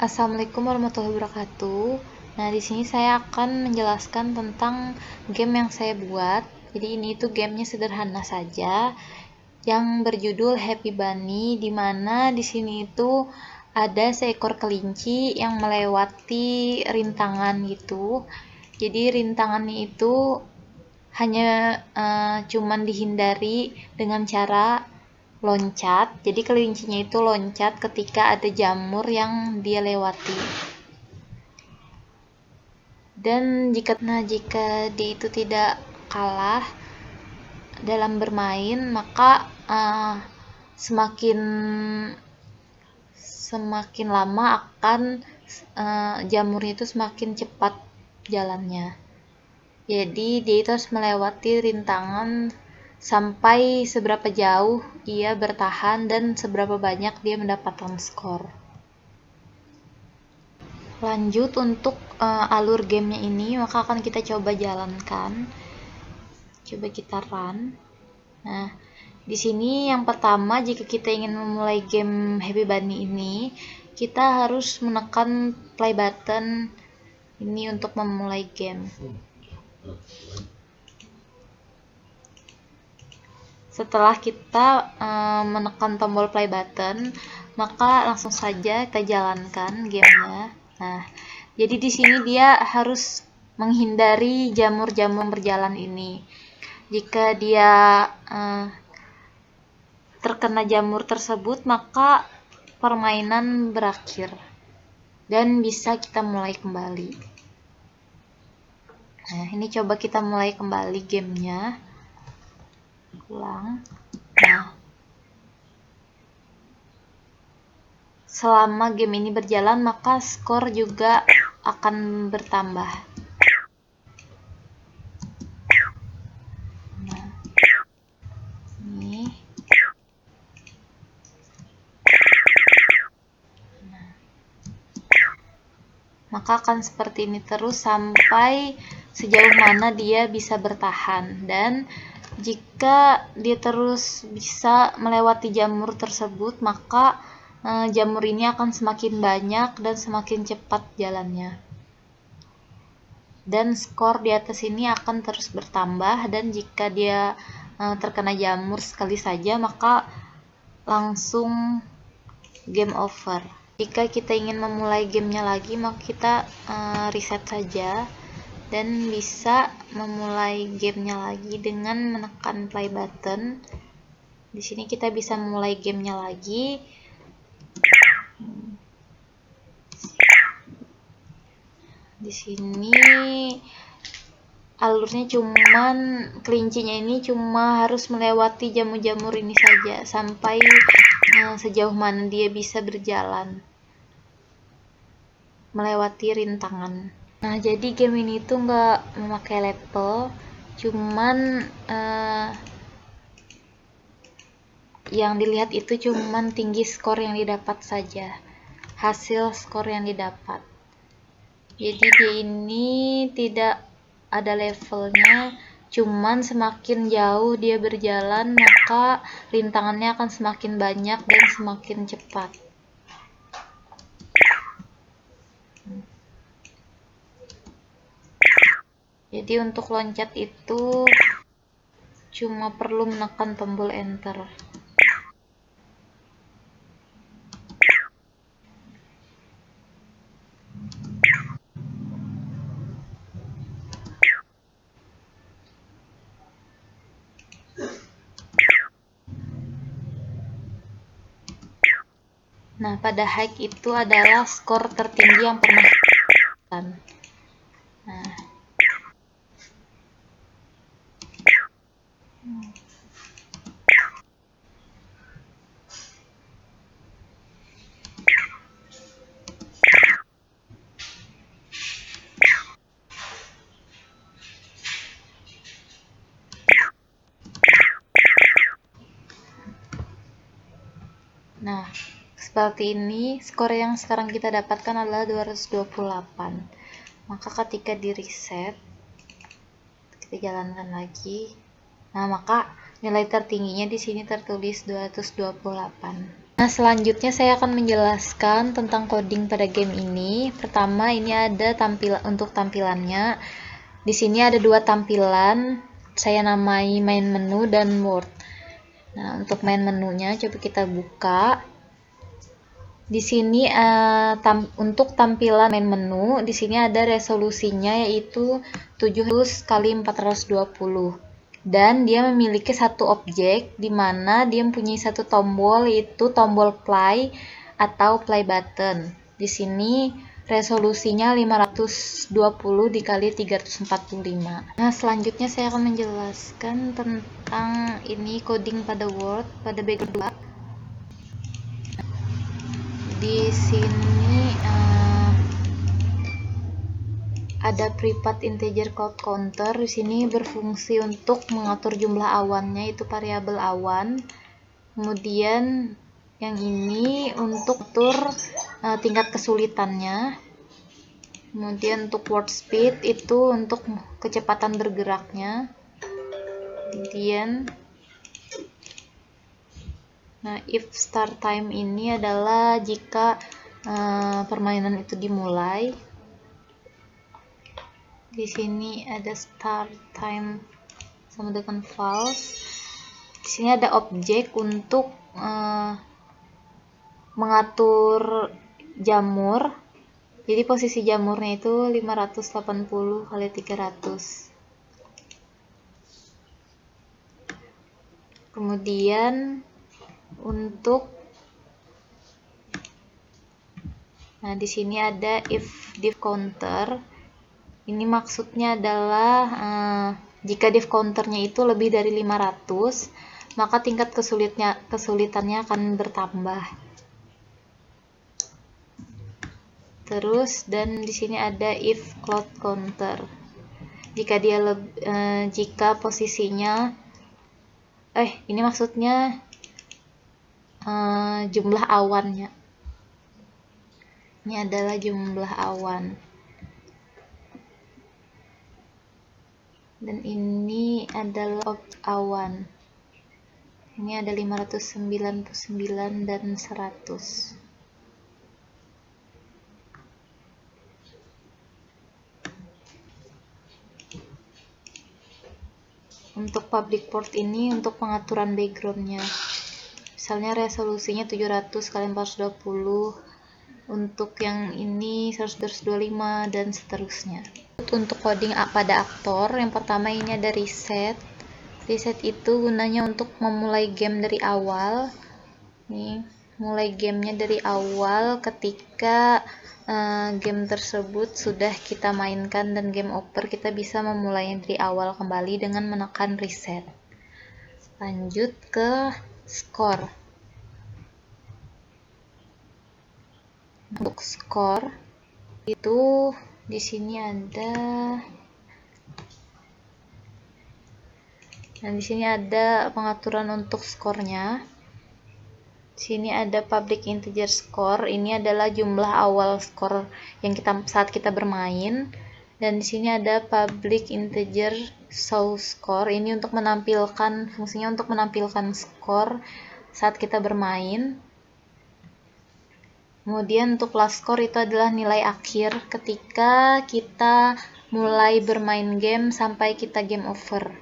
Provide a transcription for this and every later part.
Assalamualaikum warahmatullahi wabarakatuh. Nah, di sini saya akan menjelaskan tentang game yang saya buat. Jadi ini tuh gamenya sederhana saja, yang berjudul Happy Bunny, di mana di sini itu ada seekor kelinci yang melewati rintangan gitu. Jadi rintangannya itu hanya cuman dihindari dengan cara loncat. Jadi kelincinya itu loncat ketika ada jamur yang dia lewati. Dan jika dia itu tidak kalah dalam bermain, maka semakin lama akan jamurnya itu semakin cepat jalannya. Jadi dia itu harus melewati rintangan sampai seberapa jauh dia bertahan dan seberapa banyak dia mendapatkan skor. Lanjut untuk alur gamenya ini, maka akan kita coba jalankan. Coba kita run. Nah, di sini yang pertama, jika kita ingin memulai game Happy Bunny ini, kita harus menekan play button ini untuk memulai game. Setelah kita menekan tombol play button, maka langsung saja kita jalankan gamenya. Nah, jadi di sini dia harus menghindari jamur-jamur berjalan ini. Jika dia terkena jamur tersebut, maka permainan berakhir dan bisa kita mulai kembali. Nah, ini coba kita mulai kembali gamenya. Ulang. Nah, selama game ini berjalan, maka skor juga akan bertambah. Nah, ini. Maka akan seperti ini terus sampai sejauh mana dia bisa bertahan. Dan jika dia terus bisa melewati jamur tersebut, maka jamur ini akan semakin banyak dan semakin cepat jalannya. Dan skor di atas ini akan terus bertambah, dan jika dia terkena jamur sekali saja, maka langsung game over. Jika kita ingin memulai gamenya lagi, maka kita reset saja dan bisa memulai gamenya lagi dengan menekan play button. Di sini kita bisa memulai gamenya lagi. Di sini alurnya cuman kelincinya ini cuma harus melewati jamur-jamur ini saja sampai sejauh mana dia bisa berjalan melewati rintangan. Nah, jadi game ini tuh nggak memakai level, cuman yang dilihat itu cuman tinggi skor yang didapat saja, hasil skor yang didapat. Jadi dia ini tidak ada levelnya, cuman semakin jauh dia berjalan, maka rintangannya akan semakin banyak dan semakin cepat. Jadi untuk loncat itu cuma perlu menekan tombol enter. Nah, pada hike itu adalah skor tertinggi yang pernah dilakukan. Nah, seperti ini skor yang sekarang kita dapatkan adalah 228. Maka ketika di reset, kita jalankan lagi. Nah, maka nilai tertingginya di sini tertulis 228. Nah, selanjutnya saya akan menjelaskan tentang coding pada game ini. Pertama, ini ada untuk tampilannya. Di sini ada dua tampilan. Saya namai main menu dan word. Nah, untuk main menunya coba kita buka. Di sini untuk tampilan main menu, di sini ada resolusinya yaitu 700 kali 420. Dan dia memiliki satu objek di mana dia mempunyai satu tombol, yaitu tombol play atau play button. Di sini resolusinya 520 dikali 345. Nah, selanjutnya saya akan menjelaskan tentang ini coding pada Word pada background 2. Di sini ada private integer cloud counter. Di sini berfungsi untuk mengatur jumlah awannya, itu variabel awan. Kemudian yang ini untuk atur tingkat kesulitannya. Kemudian untuk word speed itu untuk kecepatan bergeraknya. Kemudian if start time ini adalah jika permainan itu dimulai. Di sini ada start time sama dengan false. Di sini ada objek untuk mengatur jamur. Jadi posisi jamurnya itu 580 kali 300. Kemudian untuk di sini ada if div counter. Ini maksudnya adalah jika div counternya itu lebih dari 500, maka tingkat kesulitannya akan bertambah. Terus dan di sini ada if cloud counter. Jika posisinya ini maksudnya jumlah awannya. Ini adalah jumlah awan. Dan ini adalah awan. Ini ada 599 dan 100. Untuk public port ini untuk pengaturan backgroundnya. Misalnya resolusinya 700 kali 420. Untuk yang ini 125 dan seterusnya. Untuk coding pada aktor, yang pertama ini ada reset. Reset itu gunanya untuk memulai game dari awal. Nih, mulai gamenya dari awal ketika game tersebut sudah kita mainkan dan game over, kita bisa memulainya dari awal kembali dengan menekan reset. Lanjut ke score. Untuk skor itu di sini ada, dan di sini ada pengaturan untuk skornya. Di sini ada public integer score. Ini adalah jumlah awal skor yang saat kita bermain. Dan di sini ada public integer show score. Ini untuk menampilkan, fungsinya untuk menampilkan skor saat kita bermain. Kemudian untuk last score itu adalah nilai akhir ketika kita mulai bermain game sampai kita game over.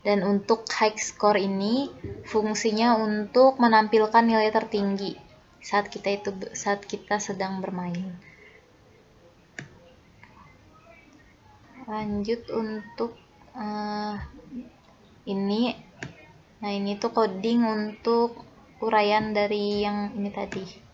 Dan untuk high score ini fungsinya untuk menampilkan nilai tertinggi saat kita sedang bermain. Lanjut untuk ini. Nah, ini tuh coding untuk uraian dari yang ini tadi.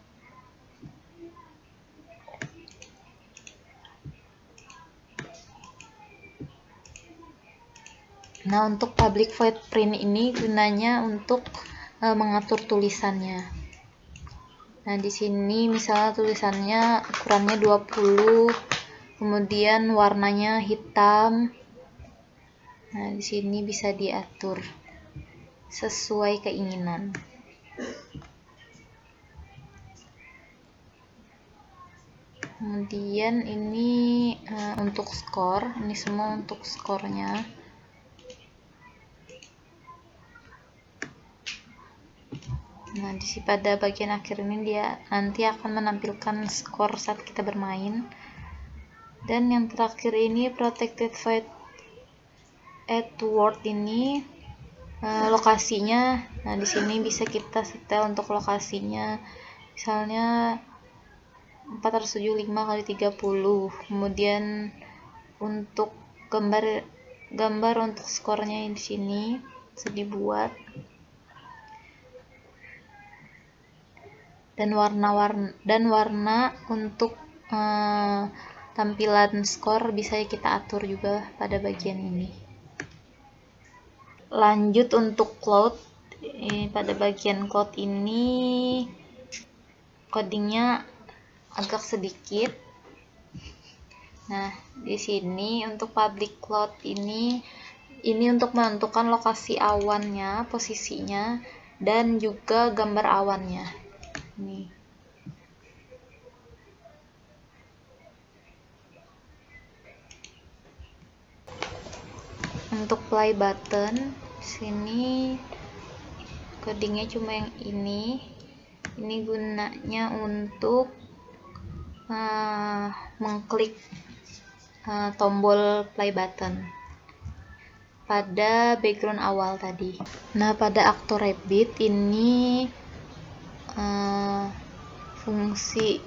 Nah, untuk public void print ini gunanya untuk mengatur tulisannya. Nah, di sini misalnya tulisannya ukurannya 20, kemudian warnanya hitam. Nah, di sini bisa diatur sesuai keinginan. Kemudian ini untuk skor, ini semua untuk skornya. Nah, pada bagian akhir ini dia nanti akan menampilkan skor saat kita bermain. Dan yang terakhir ini protected void at word ini lokasinya. Nah, di sini bisa kita setel untuk lokasinya. Misalnya 475 kali 30. Kemudian untuk gambar untuk skornya di sini bisa dibuat. Dan warna untuk tampilan skor bisa kita atur juga pada bagian ini. Lanjut untuk cloud. Pada bagian cloud ini codingnya agak sedikit. Nah, di sini untuk public cloud ini untuk menentukan lokasi awannya, posisinya, dan juga gambar awannya. Nih. Untuk play button, sini codingnya cuma yang ini. Ini gunanya untuk mengklik tombol play button pada background awal tadi. Nah, pada Octorabbit ini fungsi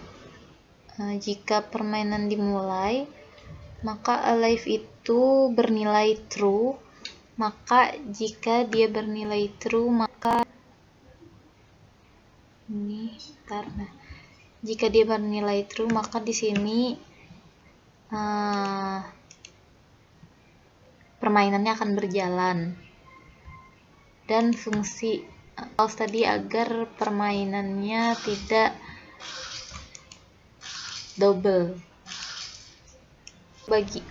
jika permainan dimulai, maka alive itu bernilai true. Maka jika dia bernilai true, maka jika dia bernilai true, maka di sini permainannya akan berjalan. Dan fungsi pause tadi agar permainannya tidak double.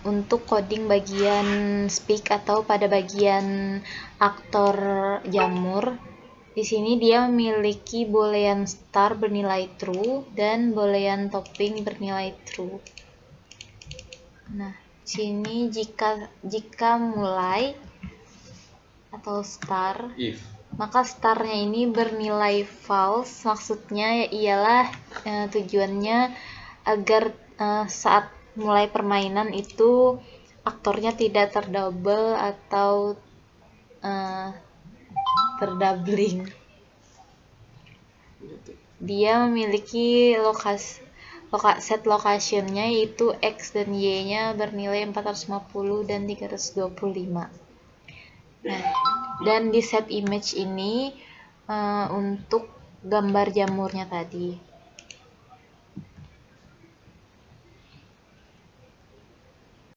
Untuk coding bagian speak atau pada bagian aktor jamur, di sini dia memiliki boolean star bernilai true dan boolean topping bernilai true. Nah, sini jika mulai atau star, maka starnya ini bernilai false. Maksudnya ialah tujuannya agar saat mulai permainan itu aktornya tidak terdouble atau terdoubling. Dia memiliki set location-nya yaitu X dan Y-nya bernilai 450 dan 325. Nah, dan di set image ini untuk gambar jamurnya tadi.